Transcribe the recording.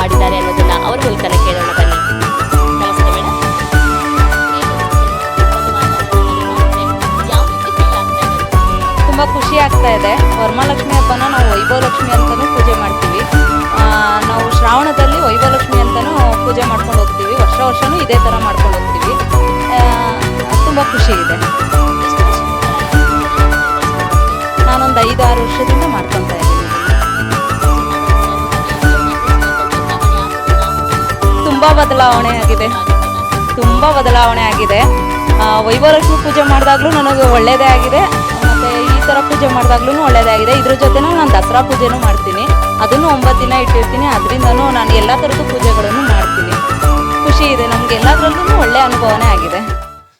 ಮಾಡಿದ್ದಾರೆ ಅನ್ನೋದನ್ನ ಅವ್ರ ಮೂಲಕನ ಕೇಳೋಣ ಬನ್ನಿ. ನಮಸ್ತೆ ಮೇಡಮ್. ತುಂಬ ಖುಷಿ ಆಗ್ತಾ ಇದೆ. ವರಮಹಾಲಕ್ಷ್ಮಿ ಹಬ್ಬನ ನಾವು ವೈಭವಲಕ್ಷ್ಮಿ ಅಂತಲೂ ಪೂಜೆ ಮಾಡ್ತೀವಿ. ನಾವು ಶ್ರಾವಣದಲ್ಲಿ ವೈಭವಲಕ್ಷ್ಮಿ ಅಂತಲೂ ಪೂಜೆ ಮಾಡ್ಕೊಂಡು ಹೋಗ್ತೀವಿ. ವರ್ಷನೂ ಇದೇ ಥರ ಮಾಡ್ಕೊಂಡು ಹೋಗ್ತೀವಿ. ತುಂಬ ಖುಷಿ ಇದೆ. ನಾನೊಂದು 5-6 ವರ್ಷದಿಂದ ಮಾಡ್ಕೊತಾ ಇದ್ದೀನಿ. ತುಂಬ ಬದಲಾವಣೆ ಆಗಿದೆ. ವೈಭವಲಕ್ಷ್ಮಿ ಪೂಜೆ ಮಾಡಿದಾಗಲೂ ನನಗೆ ಒಳ್ಳೆಯದೇ ಆಗಿದೆ, ಮತ್ತು ಈ ಥರ ಪೂಜೆ ಮಾಡಿದಾಗ್ಲೂ ಒಳ್ಳೆಯದೇ ಆಗಿದೆ. ಇದ್ರ ಜೊತೆನೂ ನಾನು ದಸರಾ ಪೂಜೆನೂ ಮಾಡ್ತೀನಿ. ಅದನ್ನು 9 ದಿನ ಇಟ್ಟಿರ್ತೀನಿ. ಅದರಿಂದನೂ ನಾನು ಎಲ್ಲ ಥರದ ಪೂಜೆಗಳನ್ನು ಮಾಡ್ತೀನಿ. ಖುಷಿ ಇದೆ. ನಮ್ಗೆ ಎಲ್ಲದರಲ್ಲೂ ಒಳ್ಳೆಯ ಅನುಭವನೇ ಆಗಿದೆ.